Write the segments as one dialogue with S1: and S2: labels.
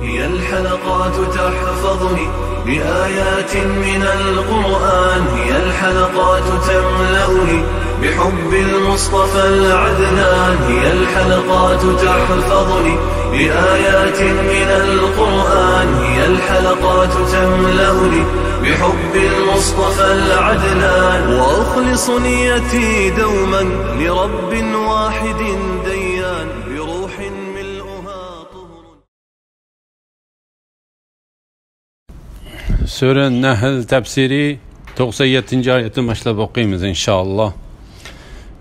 S1: هي الحلقات تحفظني بآيات من القرآن، هي الحلقات تملأني بحب المصطفى العدنان، هي الحلقات تحفظني بآيات من القرآن، هي الحلقات تملأني بحب المصطفى العدنان، وأخلص نيتي دوما لرب واحد ديان بروح ملؤها طهر.
S2: Sure Nahl tefsiri 97. ayeti başlayıp okuyayım inşallah.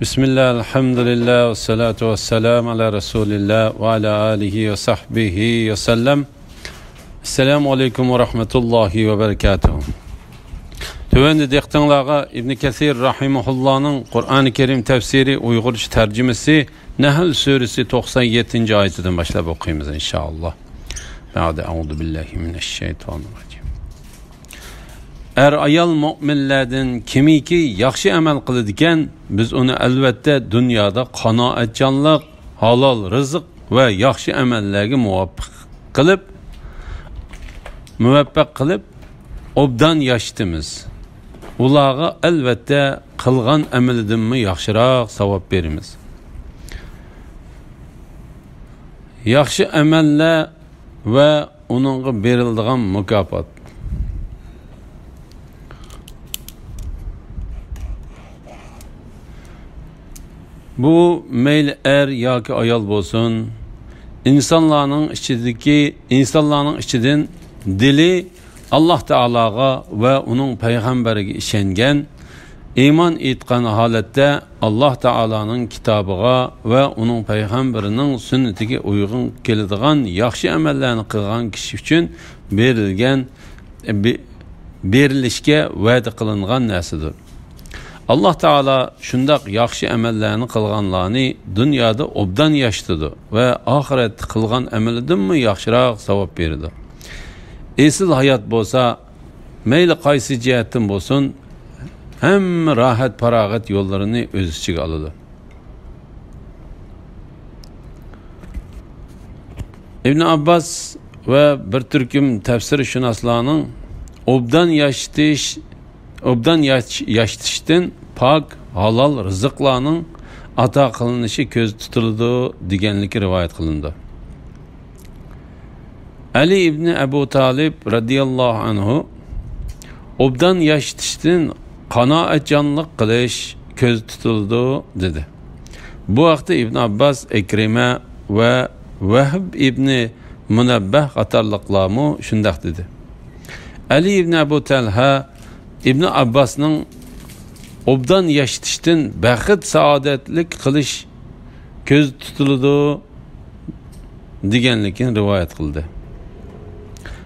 S2: Bismillah, elhamdülillah, ve salatu ve selamu ala Resulillah ve ala alihi ve sahbihi ve sellem. Esselamu aleyküm ve rahmetullahi ve berekatuhu. Tövende dektanlağa İbn Kesir rahimahullah'ın Kur'an-ı Kerim tefsiri Uygurca tercümesi Nahl suresi 97. ayetinden başlayıp okuyayım inşallah. Ba'de euzu billahi mineşşeytanirracim. Ayal mu'minlerden kimiki yaxshi amal qiladigan, biz uni albatta dunyoda qanoatchanlik, halol rizq va yaxshi amallarga muvaffaq qilib obdan yashitimiz. Ularga albatta qilgan amalidanmi yaxshiroq savob beramiz. Yaxshi amallar va uningga beriladigan mukofot. Bu meyli yoki ayol bo'lsin, insonlarning ichidan dili Alloh taologa va uning payg'ambariga ishongan, iymon etgan holatda Alloh taoloning kitobiga va uning payg'ambarining sunnatiga uyg'un keladigan yaxshi amallarni qilgan kishi uchun berilishga va'da qilingan narsadir. Allah Teala şundak yaxshi amallarni qilganlarni dunyoda obdan yashitadi va oxiratda qilgan amalidanmi yaxshiroq savob beradi. Esil hayot bo'lsa, mayli qaysi jihatdan bo'lsin, hamma rohat farog'at yo'llarini o'z ichiga oladi. Ibn Abbas va bir turkum tafsirshunoslarning obdan yashitishdan pak, halal rızıklarının ata kılınışı köz tutuldu deganligi rivoyat qilindi. Ali ibn Abu Talib radiyallahu anhu obdan yashitishdan qanoatchanlik qilish köz tutuldu dedi. Bu vaqtda Ibn Abbas, Ekrima va Vahb ibn Munabbah qatorliqlarmu shundoq dedi. Ali ibn Abu Talha Ibn Abbas'ның obdan yashitishdan baxt saodatlik qilish ko'z tutiladi deganligini rivoyat qildi.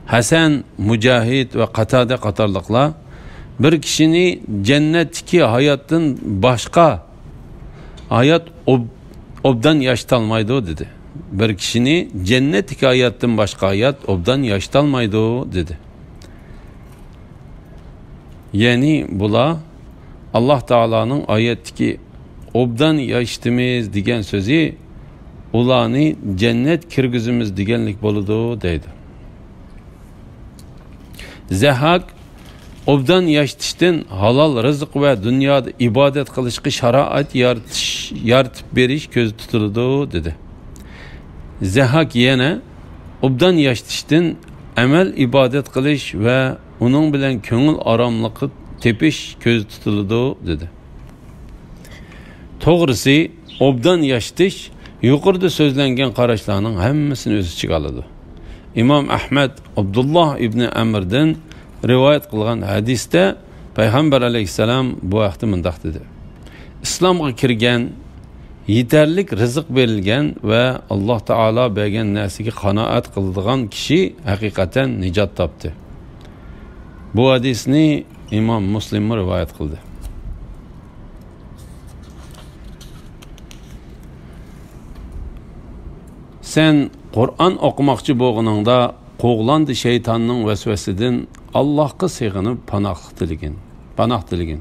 S2: Hasan, Mujahid va Qatada qatorliqlar bir kishini jannatdagi hayotdan boshqa hayot obdan yashitolmaydi dedi. Bir kishini jannatdagi hayotdan boshqa hayot obdan yashitolmaydi dedi. Yani bula Allah Teala'nın ayetdeki obdan yashitimiz degan so'zi ularni cennet kirgizimiz deganlik bo'ladi deydi. Zahak obdan yashitishdan halol rizq va dunyoda ibodat qilishga sharoat yaratib berish ko'z tutiladi dedi. Zahak yana obdan yashitishdan amal ibodat qilish va onun bilen köngül aramlığı tepiş köz tutuldu dedi. Toğrisi obdan yashitish yuqorida so'zlangan qarashlarning hammasini o'z ichiga oladi. İmam Ahmed Abdullah ibn Amr'dan rivoyat qilgan hadisda Payg'ambar alayhissalom bu vaqtda mundaq dedi. İslamga kirgan, yetarlik rizq berilgan va Alloh taolo bergan narsaga qanoat qiladigan kishi haqiqatan nijot topdi. Bu hadisni İmam Müslim rivoyat qildi. Sen Qur'on o'qimoqchi bo'lganingda qo'g'landi shaytonning vasvasidan Allohga sig'inib panoh tiligin.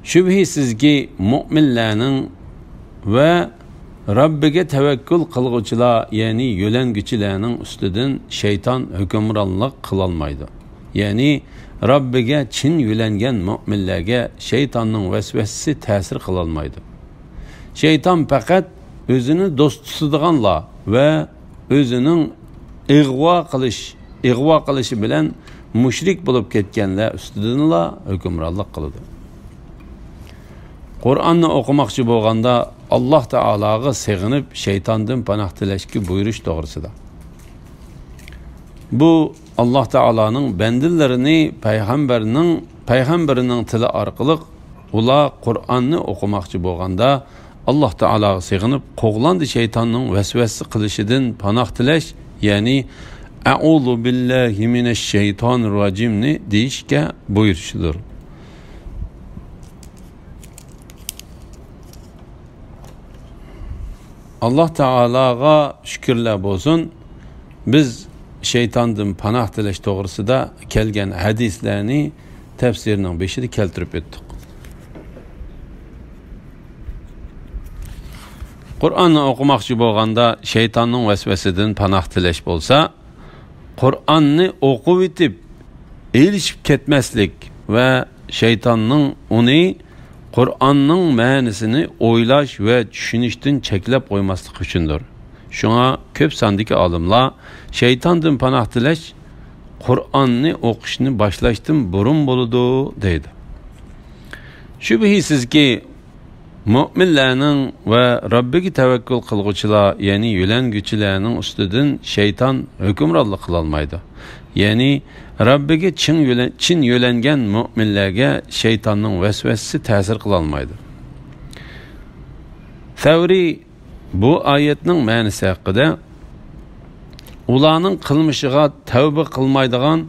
S2: Shubhisizki mu'minlarning va Rabbiga tavakkul qilguvchilar, ya'ni yo'languvchilarning ustidan shayton hukmronlik qila olmaydi. Ya'ni Rabbiga chin yo'langan mu'minlarga shaytonning vasvasasi ta'sir qila olmaydi. Shayton faqat o'zini do'st tutadiganlar va o'zining ig'vo qilishi bilan mushrik bo'lib ketganlar ustidanla hukmronlik qiladi. Qur'onni o'qimoqchi bo'lganda Alloh taologa sig'inib shaytondan panoh tilashga buyurish to'g'risida. Bu Alloh taoloning bandilarini payg'ambarining tili orqali ular Qur'onni o'qimoqchi bo'lganda Alloh taologa sig'inib qo'g'landi shaytonning vasvasa qilishidan panoh tilash, ya'ni a'udhu billahi minash shaytonir rojimni deyishga buyurishidir. Alloh taologa shukrlar bo'lsin. Biz shaytondan panoh tilash to'g'risida kelgan hadislarni tafsirining 5'ida keltirib o'tdik. Qur'onni o'qimoqchi bo'lganda shaytonning vasvasidan panoh tilash bo'lsa, Qur'onni o'qib etib elishib ketmaslik va shaytonning uni Qur'onning ma'nosini o'ylash va tushunishdan cheklab qo'ymaslik uchundir. Shunga ko'p sondagi olimlar shaytondan panoh tilash Qur'onni o'qishni boshlashdan burun bo'ladi deydi. Shubhisizki mu'minlarning va Robbiga tavakkul qilguvchilar, ya'ni yo'languvchilarning ustidan shayton hukmronlik qila olmaydi. Ya'ni Robbiga chin yo'langan mu'minlarga shaytonning vasvasasi ta'sir qila olmaydi. Savri bu oyatning ma'nosi haqida ularning qilmishiga tavba qilmaydigan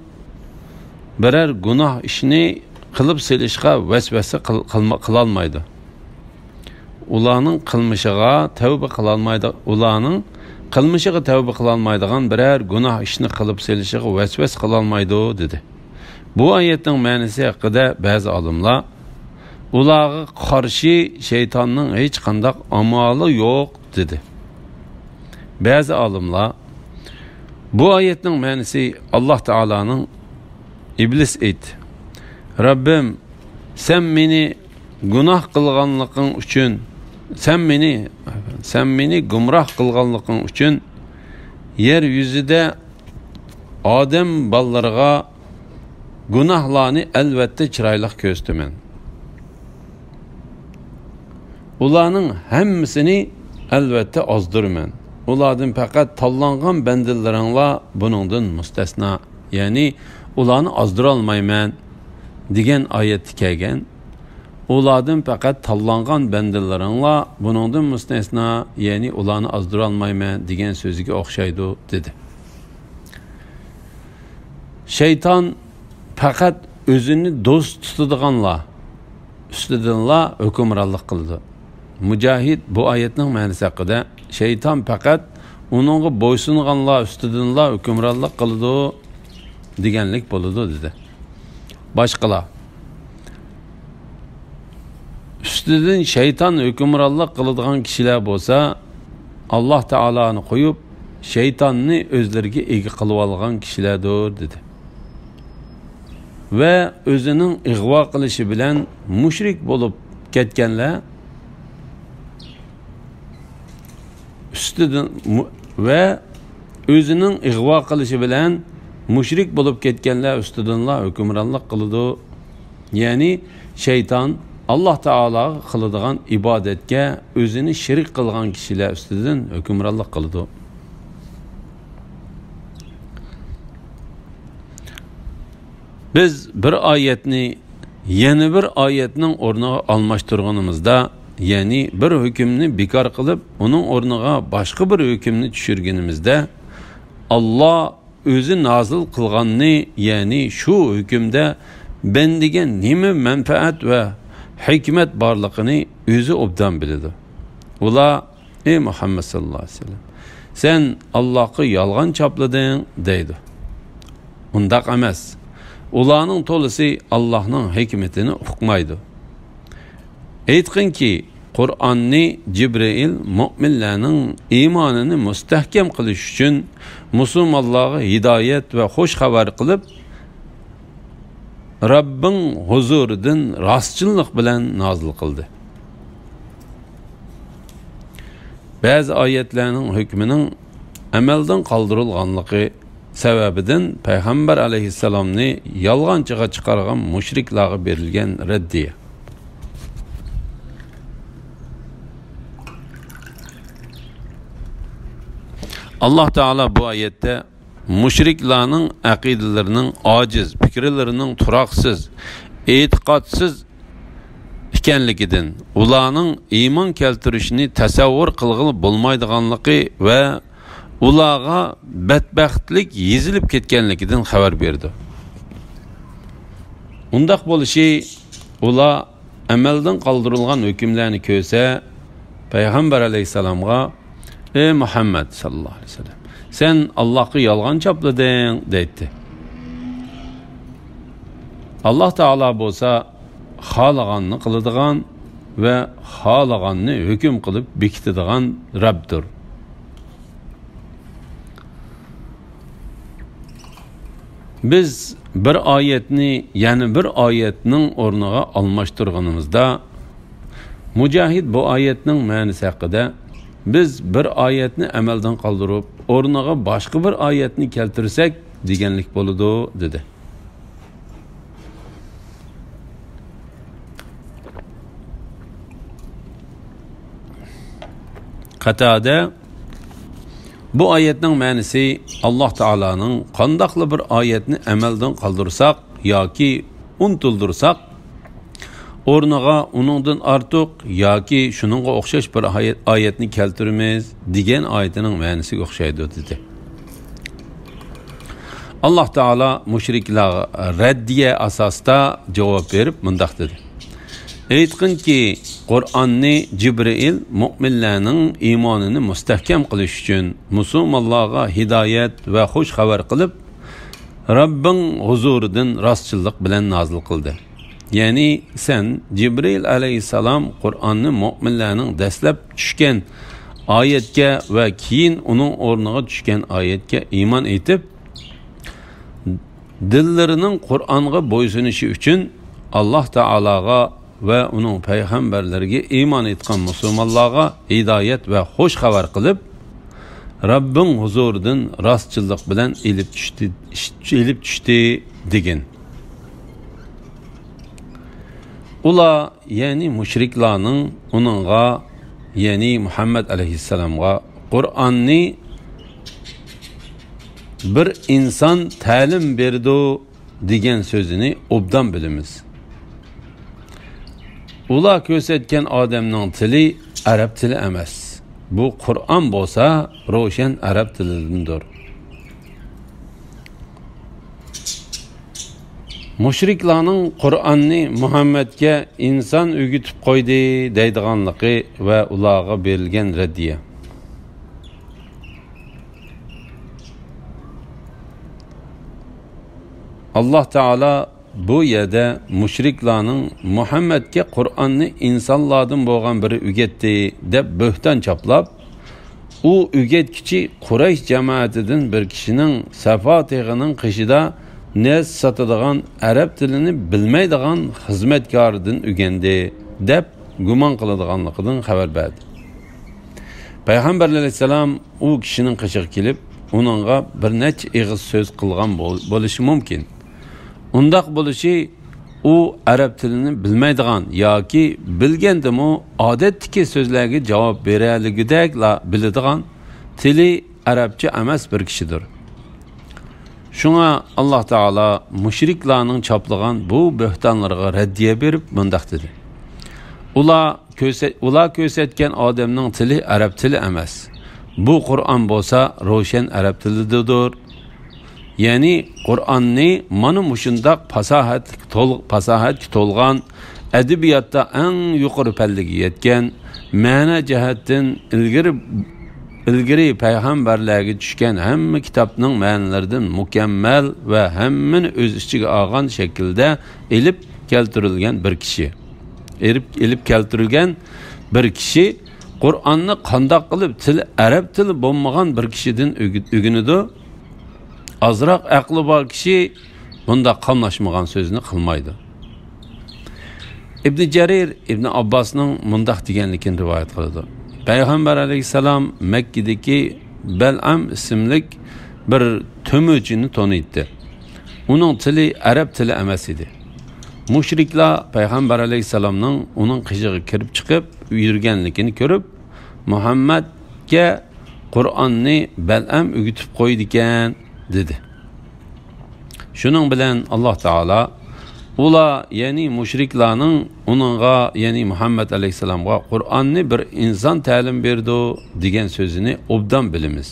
S2: biror gunoh ishni qilib selishga vasvasa qila olmaydi. Ularning qilmishiga tavba qila olmaydi. Ularning qilmishiga tavba qila olmaydigan biror gunoh ishni qilib selishiga vasvas qila olmaydi dedi. Bu oyatning ma'nosi haqida ba'zi olimlar ularga qarshi shaytonning hech qanday amali yo'q dedi. Ba'zi olimlar bu oyatning ma'nosi Alloh taolaning iblis aytdi: Rabbim, sen meni gunoh qilganligim uchun, sen meni gumroh qilganliging uchun yer yuzida odam bolalariga gunohlarni albatta chiroyli ko'rsataman. Ularning hammasini albatta ozdirman. Ulardan faqat tanlangan bandilaringlar buningdan mustasno, ya'ni ularni ozdira olmayman degan oyat kelgan. Ulardan faqat tanlangan bandilaringlar buningdan mustasno, ya'ni ularni ozdira olmayman degan so'ziga o'xshaydi dedi. Shayton faqat o'zini do'st tutadiganlar ustidanla hukmronlik qildi. Mujahid bu oyatning ma'nosi haqida shayton faqat uningga bo'ysunganlar ustidanla hukmronlik qildi deganlik bo'ladi dedi. Boshqalar ustidan shayton hukmronlik qiladigan kishilar bo'lsa, Alloh taoloni qo'yib shaytonni o'zlariga ega qilib olgan kishilardir dedi. Va o'zining ig'vo qilishi bilan mushrik bo'lib ketganlar ustidan va o'zining ig'vo qilishi bilan mushrik bo'lib ketganlar ustidanlar hukmronlik qiladi. Ya'ni shayton Alloh taologa qiladigan ibodatga o'zini shirik qilgan kishilar ustidan hukmronlik qiladi. Biz bir oyatni yana bir oyatning o'rniga almashtirganimizda, ya'ni bir hukmni bekor qilib, uning o'rniga boshqa bir hukmni tushirganimizda, Alloh o'zi nozil qilganni, ya'ni shu hukmda bendiga nima manfaat va hikmat borligini o'zi obdan biladi. Ular: "Ey Muhammad sallallohu alayhi vasallam, sen Allohga yolg'on choplading" deydi. Undaq emas. Ularning to'lisi Allohning hikmatini uqmaydi. Aytqinki, Qur'onni Jibril mu'minlarning iymonini mustahkam qilish uchun musulmonlarga hidoyat va xush xabar qilib, Rabbing huzuridan rostchilik bilan nozil qildi. Ba'zi oyatlarning hukmining amaldan qoldirilganligi sababidan payg'ambar alayhissalomni yolg'onchiga chiqargan mushriklarga berilgan raddiya. Allah Teala bu ayette müşriklarning aqidalarının aciz, fikirlerinin turaksız, etiqadsız ekanligidan, ularning iymon keltirishini tasavvur qilg'ili bo'lmaydiganligi va ularga badbaxtlik yezilib ketganligidan xabar berdi. Undaq bo'lishi ular amaldan qoldirilgan hukmlarni ko'rsa, payg'ambar alayhisalomga ey Muhammad sallallahu aleyhi ve sellem, sen Allah'ı yalgan çapladın deydi. Allah Teala bolsa xalağanını qılıdığan ve xalağanını hüküm qılıp bekitidigan Rab'dir. Biz bir ayetni, yani bir ayetning o'rniga almashtirganimizda, Mujahid bu ayetning ma'nosi haqida biz bir ayetni amaldan qoldirib, o'rniga boshqa bir ayetni keltirsak deganlik bo'ladi dedi. Qatada bu ayetning ma'nosi Allah Teala'nın qandaqlı bir ayetni amaldan qoldirsak yoki unutuldursak, o'rniga uningdan ortiq yoki shuningga o'xshash bir oyatni keltiramiz degan oyatining ma'nosiga o'xshaydi dedi. Allah Taala mushriklar raddiya asosida javob berib mundaq dedi. Aytqinki, Qur'onni Jibril mu'minlarning iymonini mustahkam qilish uchun musulmonlarga hidoyat va xush xabar qilib, Rabbing huzuridan rostchilik bilan nozil qildi. Yani sen Jibril aleyhisselam Kur'an'ı mu'minlerinin dastlab tushgan ayetke ve keyin onun o'rniga tushgan ayetke iman etib, dillarining Kur'an'a bo'ysunishi uchun Allah Teala'ga ve onun peygamberleriga iman etgan musulmonlarga hidoyat ve xush xabar qilib, Rabbing huzuridan rostchilik bilan ilib tushdi degan. Ula yani müşriklarning onunğa, yani Muhammed aleyhisselam'a Kur'an'ni bir insan ta'lim berdi degan sözünü obdan bilimiz. Ula ko'rsatgan odamning tili arab tili emas. Bu Kur'an bo'lsa ro'shan arab tilidandir. Müşriklarning Qur'onni Muhammedga inson o'gitib qo'ydi deydiganligi va ularga berilgan raddiya. Allah Teala bu yerda müşriklarning Muhammedga Qur'onni insonlardan bo'lgan biri o'gitdi deb bo'hton chaplab, u o'gitkichi Quraysh jamoatidan bir kishining Safa teg'ining qishida nez satadigan arab tilini bilmaydigan xizmatkordan o'rgandi deb gumon qiladiganligidan xabar berdi. Payg'ambar alayhisalom u kishining qishiga kelib, uningga bir necha ig'iz so'z qilgan bo'lishi mumkin. Undaq bo'lishi u arab tilini bilmaydigan yoki bilgandimi odatdagi so'zlarga javob beraligidekla biladigan tili arabcha emas bir kishidir. Şuna Allah Teala müşriklarning chaplagan bu bo'htonlarga raddiya berib mundaq dedi. Ular ko'rsatgan odamning tili arab tili emas. Bu Qur'on bo'lsa ro'shan arab tilidir. Yani Qur'onni mana mushundaq fasohatga to'lgan, adabiyotda eng yuqori pallaga yetgan, ma'na jihatdan ilgari payg'ambarlarga tushgan hamma kitobning ma'nolaridan mukammal va hammani o'z ichiga olgan shaklda elib keltirilgan bir kishi. Elib keltirilgan bir kishi Qur'onni qandoq qilib arab tili bo'lmagan bir kishidan o'ginidi. Azroq aqli bor kishi bunda qamlashmagan so'zni qilmaydi. İbn Jarir İbn Abbasning mundaq deganligini rivoyat qiladi. Payg'ambar alayhisalom Makkadagi Bal'am ismli bir to'muvchini taniydi. Uning tili arab tili emas edi. Mushriklar Payg'ambar alayhisalomning uning qishig'iga kirib chiqib yurganligini ko'rib, Muhammadga Qur'onni Bal'am o'gitib qo'ydi ekan dedi. Shuning bilan Alloh taolo ular, ya'ni mushriklarning uningga, ya'ni Muhammad alayhisalomga Qur'onni bir inson ta'lim berdi degan so'zini obdan bilamiz.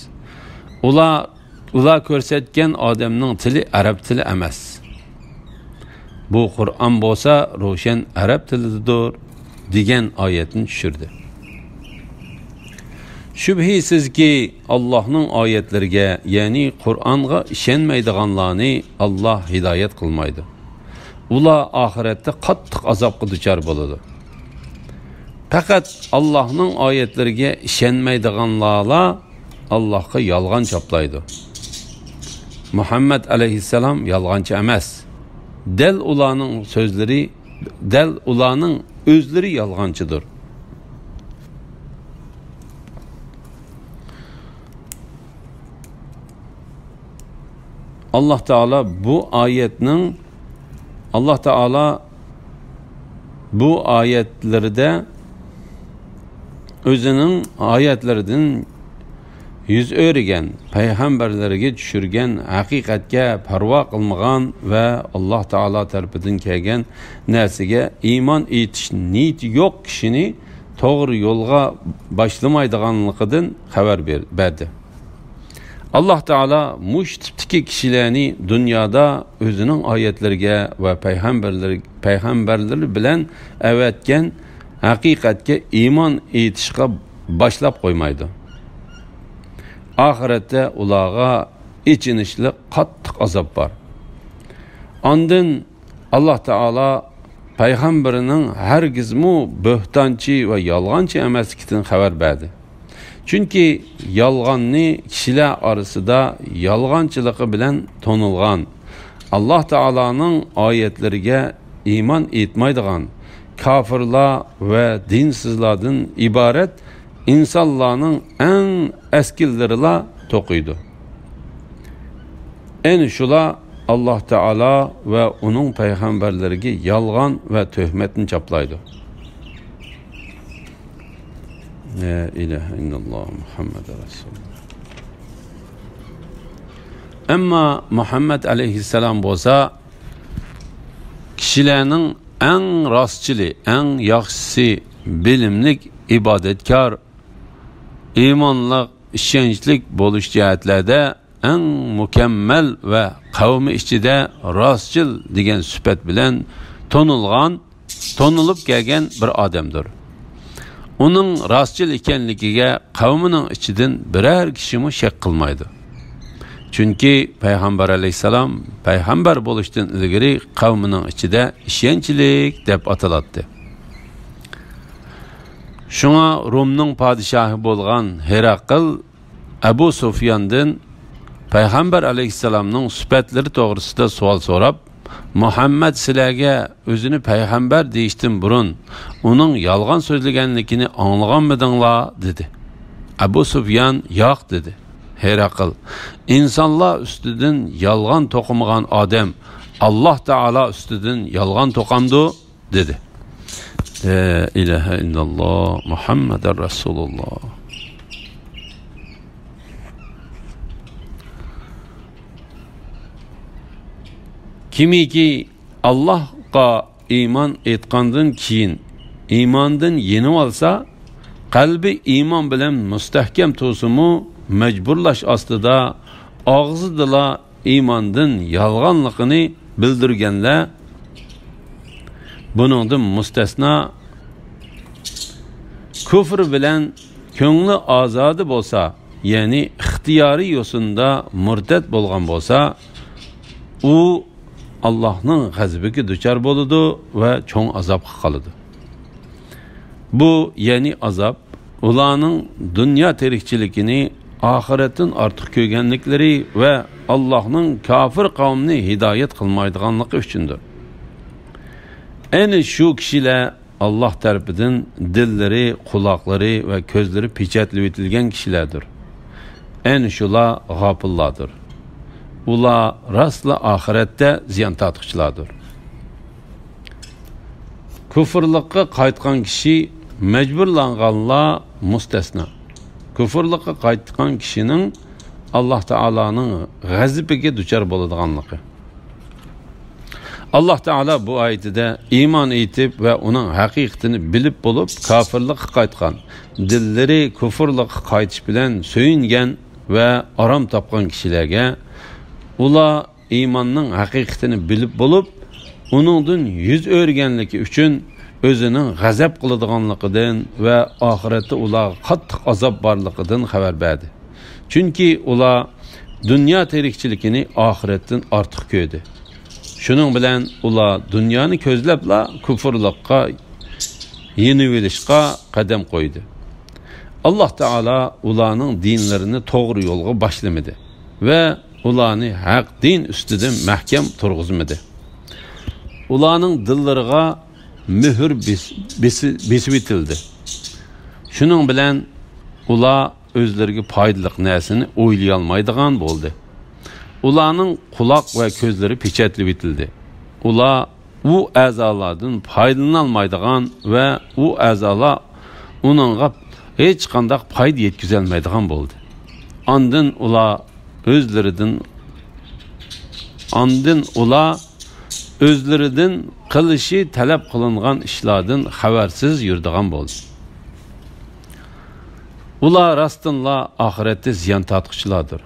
S2: Ular ko'rsatgan odamning tili arab tili emas. Bu Qur'on bo'lsa ro'shan arab tilidir degan oyatni tushirdi. Shubhisizki Allohning oyatlariga, ya'ni Qur'onga ishonmaydiganlarni Alloh hidoyat qilmaydi. Ular oxiratda qattiq azobga duchor bo'ladi. Faqat Allohning oyatlariga ishonmaydiganlar Allohga yolg'on choplaydi. Muhammad alayhissalom yolg'onchi emas. Dal ularning o'zlari yolg'onchidir. Allah Teala bu ayetlerinde özünün ayetlerinden yüz öğregen, peygamberlerine düşürgen, hakikatge parva kılmagan ve Allah Teala tarafından kelgen nersige iman etiş niyeti yok kişini doğru yolga başlamaydıganlıqıdan haber verdi. Allah Teala muş tipteki kişilerini dünyada özünün ayetlerine ve peygamberleri bilen evetken hakikatke iman etişke başlap koymaydı. Ahirette ulağa içinişli qattiq azap var. Andın Allah Teala peygamberinin hergizmu böhtançı ve yalğançı emaslikidan haber verdi. Çünkü yalğanni kişiler arasında yalğançılığı bilen tonulgan, Allah Teala'nın ayetlerine iman etmeydigan kafirlar ve dinsizlerden ibaret insanların en eskillerine tokuydu. En şula Allah Teala ve onun peygamberlerine yalğan ve töhmetin çaplaydı. La ilahe illallah Muhammed Resulullah. Ama Muhammed aleyhisselam bolsa kişilerinin en rastçılı, en yaxşısı, bilimlik, ibadetkar, imanlıq, işençlik boluş cihetlerde en mükemmel ve kavmi içinde rastçıl degen süpet bilen tonulup gelgen bir adamdır. Onun rastçıl ikenligiga kavminin içinden birer kişimi şek kılmaydı. Çünkü Peygamber aleyhisselam peygamber boluştan ilgiri kavminin içinde işençilik dep atılattı. Şuna Rum'nun padişahı bolgan Herakl Ebu Sufyan'dan Peygamber aleyhisselamның süpetleri doğrusunda sual sorap, Muhammed sizlarga özünü peygamber deyishdan burun onun yalğan sözlegenlikini anlaganmidinglar dedi. Ebu Sufyan yo'q dedi. Herakl, insanlar üstüden yalğan to'qimagan odam Allah Teala üstüden yalğan to'qamdi dedi. La ilahe illallah Muhammeden Resulullah. Kimiki Allah'a iman etkandan keyin imandan yenib olsa, qalbi iman bilan mustahkam tursumu mecburlash ostida og'zidala imandan yolg'onligini bildirganlar, buningdan mustasno kufr bilan ko'ngli ozodi bo'lsa, ya'ni ixtiyoriy yo'sinda murtad bo'lgan bo'lsa, u Allah'ın g'azabiga duchor bo'ladi va cho'ng azobga qoladi. Bu yeni azap ularning dünya terikçilikini ahiretin artık kögenlikleri ve Allah'ın kafir kavmini hidayet kılmaydıganlığı üçündür. En şu kişiler Allah tarafından dilleri, kulakları ve gözleri piçetli etilgen kişilerdir. En şular gafılladır. Ula rastla ahirette ziyan tatlıkçılardır. Küfürlükka kayıtkan kişi mecburlanğanla müstesna. Küfürlükka kayıtkan kişinin Allah Teala'nın gazibine düçar boladiganlığı. Allah Teala bu ayetide iman etip ve onun hakikatini bilip bulup kafirlik kayıtkan, dilleri küfürlük kayıtış bilen söyüngen ve aram tapkan kişilerge ula imanın hakikatini bilip bulup onundan yüz örgenliki üçün özünün gazap kılıdığanlıqıdan ve ahirette ula qattiq azap barlıqıdan haber verdi. Çünkü ula dünya terikçilikini ahiretten artık köydü. Şunun bilen ula dünyanı közlepla küfürlükka, yenivilişka kadem koydu. Allah Teala ulanın dinlerini doğru yolga başlamadı ve ulanı hak din üstüden mahkem turguzmadı. Ulanın dilleriga mühür besibitildi. Şunun bilen ula özlerine paydalıq nesini oylayalmaydıgan boldu. Ulanın kulak ve gözleri piçetli bitildi. Ula u azalardan faydalanalmaydıgan ve u azalar onunla hiç qandaq payda yetküzelmeydigan boldu. Andın ula özlerinden kılışı talep kılıngan işlerden habersiz yurduğan boldu. Ula rastınla ahirette ziyan tatqıçılardır.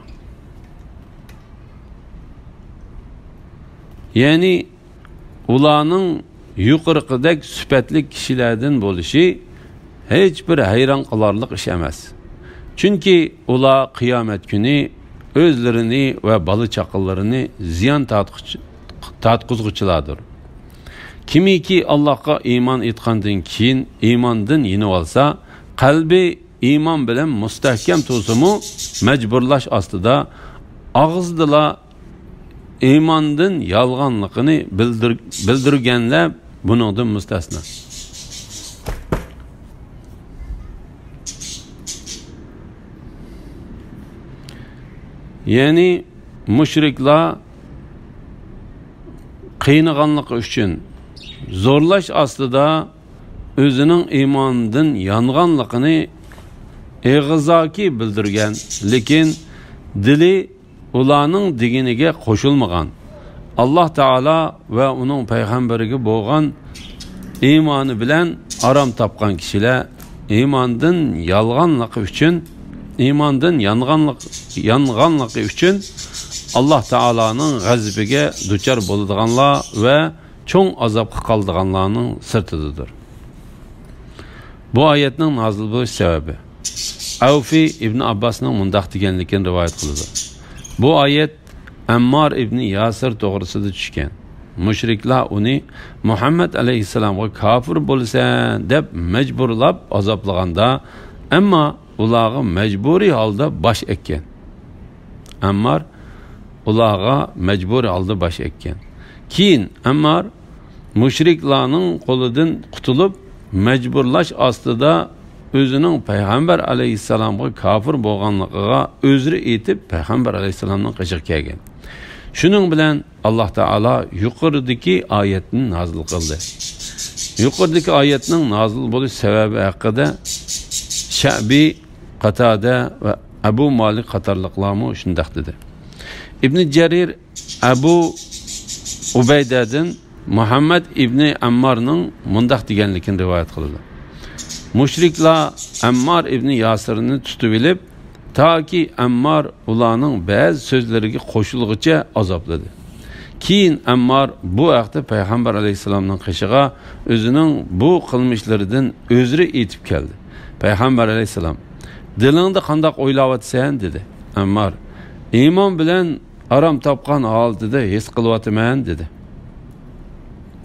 S2: Yani ulanın yuqorqidek süpetlik kişilerden boluşu hiç bir hayran kılarlık iş emas. Çünkü ula kıyamet günü özlerini ve balı çakıllarını ziyan tatqızgıçılardır. Kimi ki Allah'a iman etkandan keyin imandan yeni olsa, kalbi iman bilen müstahkem tuzumu mecburlaş astıda ağızdıla imandan yalganlıqını bildirgenler bunundan müstesna. Yani müşrikler qiyniganlık üçün zorlaş aslıda özünün imandan yanganlıqını ağızaki bildirgen, lekin dili ulanın diginiga qoşulmagan. Allah Teala ve onun peygamberiga bolgan imanı bilen aram tapkan kişiler imandan yalganlığı üçün yanganlığı üçün Allah Teala'nın gazibiga duçar boladiganlar ve çoğun azapqa kaldıganlarının sırtıdır. Bu ayetning nazil bo'lish sebebi Avfi ibn Abbas'ın mundaq deganligini rivayet qiladi. Bu ayet Ammar ibn Yasir to'g'risida tushgan. Mushriklar uni Muhammad alayhissalomga kafir bo'lsan deb majburlab azoblaganda, ammo ularga majburiy holda bosh ekkan. Ammar ularga majburiy holda bosh ekkan. Keyin Ammar mushriklarning qo'lidan qutulib mecburlaş aslida özünün Peygamber aleyhisselam'a kafir bo'lganligiga özrü etip Peygamber aleyhisselam'dan qışıq kelgan. Şunun bilen Allah Teala yuqoridagi ayetini nazil qildi. Yuqoridagi ayetning nazil bo'lish sebebi haqida Şa'bi, Qatada ve Abu Malik qatorliqlarmi shunday dedi. İbn Jarir Abu Ubayda'dan Muhammed İbni Ammar'ның mundaq deganligini rivayet qildi. Mushriklar Ammar İbni Yasirni tutib bilib, ta ki Ammar ularning ba'zi so'zlariga qo'shilg'icha azobladi. Keyin Ammar bu vaqtda Payg'ambar alayhisalomning qishig'a o'zining bu qilmishlaridan o'zri etib keldi. Payg'ambar alayhisalom: "Dilingda qandoq o'ylayapsan?" dedi. Ammar: "Iymon bilan aram topgan holatida his qilyapman" dedi.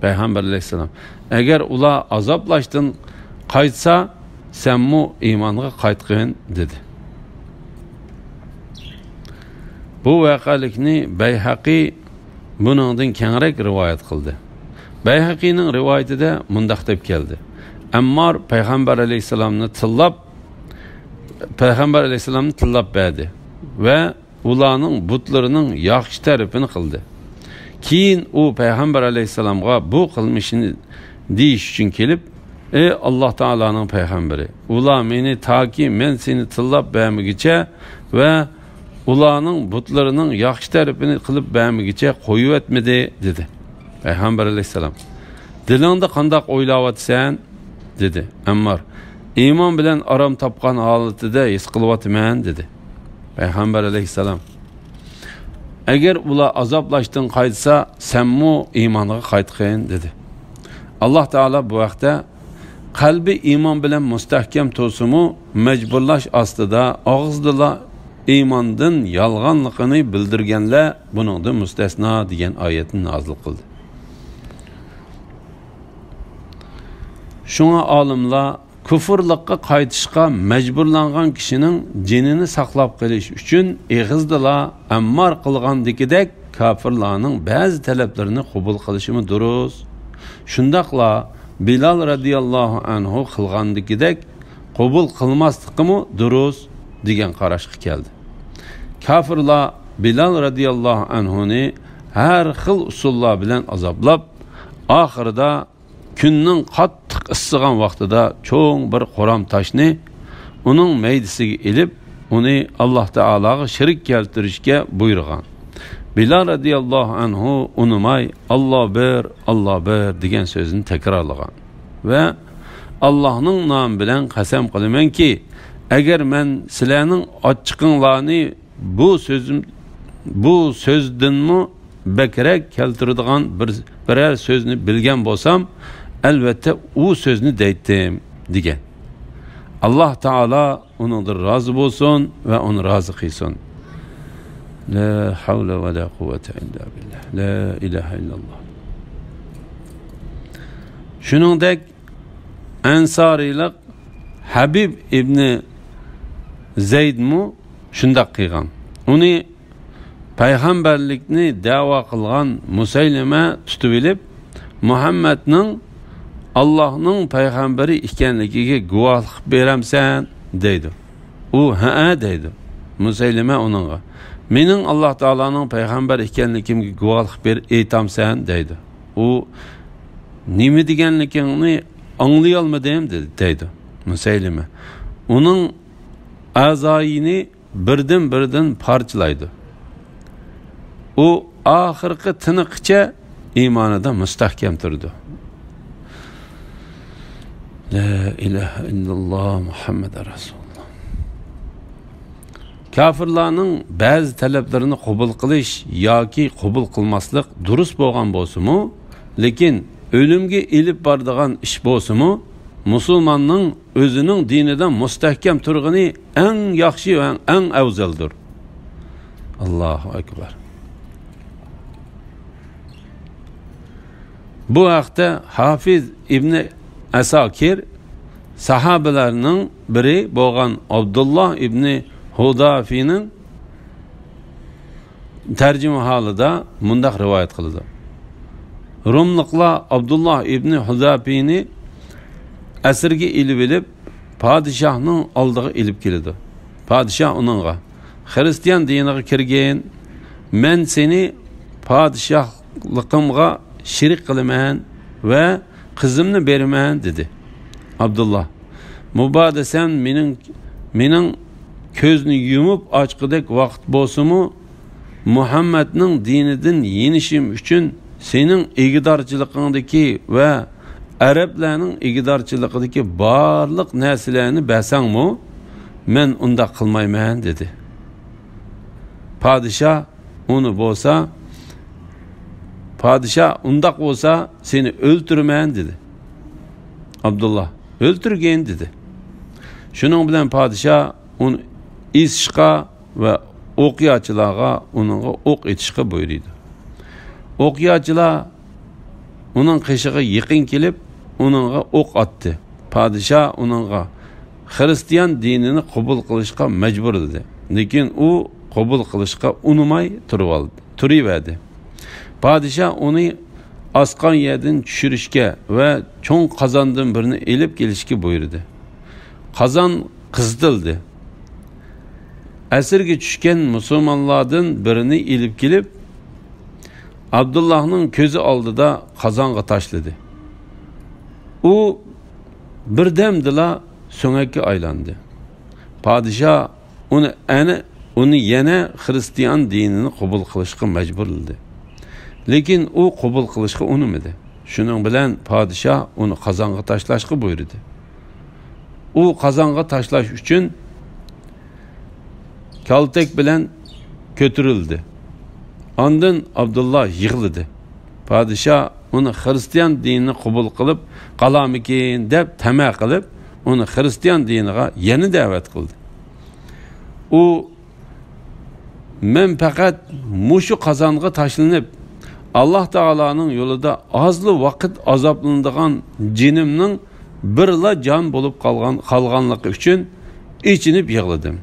S2: Peygamber aleyhisselam: "Eğer ula azaplaştın qaytsa senmu imanға qaytqin dedi. Bu vaqalikni Bayhaqi buningdan kengrek rivoyat qildi. Bayhaqining rivoyatida mundaq deb keldi. Ammar Payg'ambar alayhisalomni tillab berdi va ularning butlarining yaxshi tarafini qildi. Keyin u Payg'ambar alayhisalomga bu qilmishini deyish uchun kelib, ey Alloh taolaning payg'ambari, ular meni toki men seni tillab bermagicha va ularning butlarining yaxshi tarafini qilib bermagicha qo'yib etmadi dedi. Payg'ambar alayhisalom, dilingda qandoq o'ylayapsan dedi. Ammar, iymon bilan aram topgan holatida his qilyapman dedi. Payg'ambar alayhisalom, agar ular azoblashdan qaytsa, senmu iymonga qaytqin dedi. Alloh taolo bu vaqtda qalbi iymon bilan mustahkam tursimu majburlash ostida og'izda iymondan yolg'onligini bildirganlar buningdan mustasno degan oyatni nozil qildi. Shunga olimlar kufrlikqa qaytishga majburlangan kishining jinini saqlab qolish uchun eg'izda ammar qilgandagidek kafirlarning ba'zi talablarini qabul qilishimi durust. Shundaqla Bilal radiyallohu anhu qilgandagidek qabul qilmasligimi durust degan qarashga keldi. Kafirlar Bilal radiyallohu anhuni har xil usullar bilan azoblab, oxirida kunning qattiq issigan vaqtida cho'ng bir qo'ram toshni uning maydisiga ilib, uni Alloh taolaga shirik keltirishga buyurgan. Bilal radiyallohu anhu unumay Alloh bir degan so'zni takrorlagan va Allohning nomi bilan qasam qilamanki, agar men sizlarning ochiqinglarni bu so'zdinmi bakrak keltiradigan biror so'zni bilgan bo'lsam, albatta u so'zni deydim degan. Alloh taolo uningdan rozi bo'lsin va uni rozi qilsin. La havla va la quvvata illa billah. La ilaha illalloh. Shuningdek Ansariylik Habib ibn Zaydmu shundaq qilgan. Uni payg'ambarlikni da'vo qilgan Musaylima tutib olib, Muhammadning Allohning payg'ambari ekanligiga guvohlik beramsan deydi. U ha deydi. Musaylima uningga, mening Alloh taolaning payg'ambar ekanligimga guvohlik aytamsan deydi. U nima deganligini anglay olmadim deydi Musaylima. Uning a'zoyini birdan parchalaydi. U oxirgi tiniqcha iymonida mustahkam turdi. La ilaha illalloh Muhammad rasululloh. Kafirlarning ba'zi talablarini qabul qilish yoki qabul qilmaslik durust bo'lgan bo'lsa-mu, lekin o'limga elib boradigan ish bo'lsa-mu, musulmonning o'zining dinidan mustahkam turg'ini eng yaxshi va eng afzaldir. Allohu akbar. Bu haqda Hafiz ibn Asakir sahabalarning biri bo'lgan Abdullah ibn Hudafining tarjima holida mundaq rivoyat qildi. Rumliqlar Abdullah ibn Hudafini asirga ilib olib, podshohning oldiga ilib keldi. Podshoh uningga, Xristian diniga kirgan, men seni podshohligimga shirik qilaman va qizimni beraman dedi. Abdullah, mubada sen mening ko'zni yumib ochqidek vaqt bo'lsa-mu, Muhammadning dinidan yenishim uchun sening egidorchiligingdagi va arablarning egidorchiligidagi barliq narsalarni bersangmi, men unda qilmayman dedi. Podshoh undaq bo'lsa seni o'ltiraman dedi. Abdullah, o'ltirgin dedi. Shuning bilan podshoh uni isishga va o'qiyachilarga uningga o'q etishga buyurdi. O'qiyachilar uning qishig'iga yaqin kelib, uningga o'q otdi. Padişah onunğa Hristiyan dinini qabul qilishga majbur edi. Lekin u qabul qilishga unamay turaverdi. Padişah onu asqan yerdan tushirishga va cho'ng qozondan birini elib kelishga buyurdi. Qozon qizdildi. Asirga tushgan musulmonlardan birini elib kelib Abdullahning ko'zi oldida qozonga tashladi. U birdamdila so'ngakka aylandi. Padişah uni yana Hristiyan dinini qabul qilishga majbur qildi. Lekin u qabul qilishga unamadi. Shuning bilan padişah uni qozonga tashlashga buyurdi. U qozonga tashlash uchun kaltak bilan ko'tarildi. Ondan Abdullah yig'ladi. Padişah uni Hristiyan dinini qabul qilib qalamikin deb tama qilib, uni Hristiyan diniga yana da'vat qildi. U men faqat mushu qozonga tashlanib Allah Teala'nın yolunda azlı vaqt azaplanadigan jinimning birla jon bo'lib qolganligi uchun ichinib yig'ladim.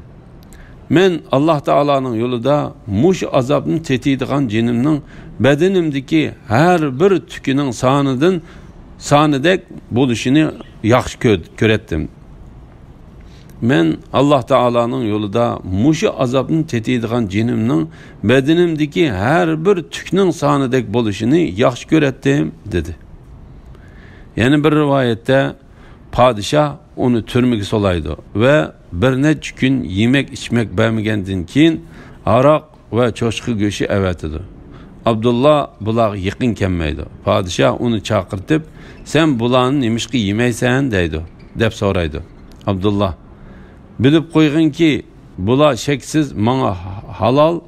S2: Men Allah Teala'nın yolunda mush azabni tetiydigan jinimning badanimdagi har bir tukining sonidek bo'lishini yaxshi ko'retdim. Men Allah Teala'nın yolunda muşu azabını tetiydigan jinimning bedenimdeki her bir tükning sonidek bo'lishini yaxshi ko'retdim dedi. Yani bir rivayette padişah onu türmege solaydı ve bir necha kun yemek içmek bermagandan keyin aroq ve cho'chqa go'shi avatidi. Abdullah bular yaqin kelmaydi. Padişah onu chaqirtib, sen bularni nemishqa yemaysan deydi, deb so'raydi. Abdullah bilib qo'yginki, bular sheksiz menga halol,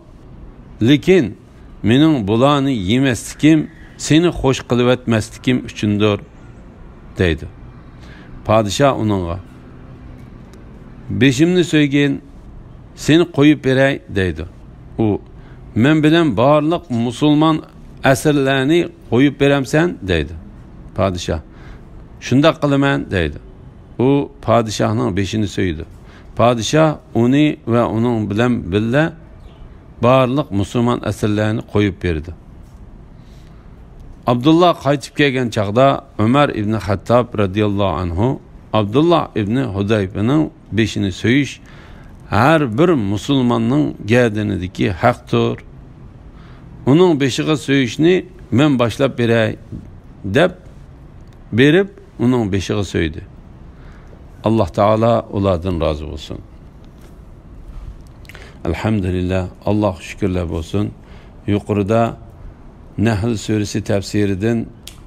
S2: lekin mening bularni yemaslikim seni xo'sh qilib etmaslikim uchundir deydi. Padişah onunğa beşimni so'ygin, seni qo'yib beray deydi. U men bilan barliq musulmon asirlarni qo'yib beramsan deydi. Padişah shunday qilaman deydi. U padişahning beshini so'ydi. Padişah onu ve onun bilan birga barliq musulmon asirlarni qo'yib berdi. Abdullah qaytib kelgan chaqda Umar ibn Hattab radhiyallohu anhu Abdullah ibn Hudaybining beshini so'yish har bir musulmonning gardinidagi haqdir. Uning beshiga so'yishni men boshlab beray deb berib, uning beshiga so'ydi. Allah Teala ulardan razı olsun. Elhamdülillah, Allah şükürler olsun. Yuqorida Nahl suresi tafsiridan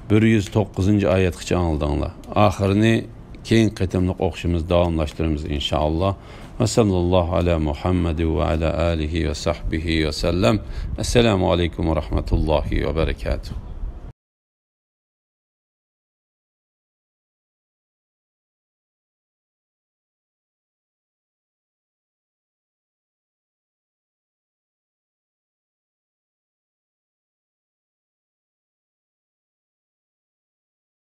S2: 109 oyatgacha anladinglar. Oxirini keyin qatimliq o'qishimiz davomlashtiramiz inshaalloh. Va sallallohu ala Muhammad va ala alihi va sahbihi va sallam. Assalomu alaykum va rahmatullohi va barakatuh.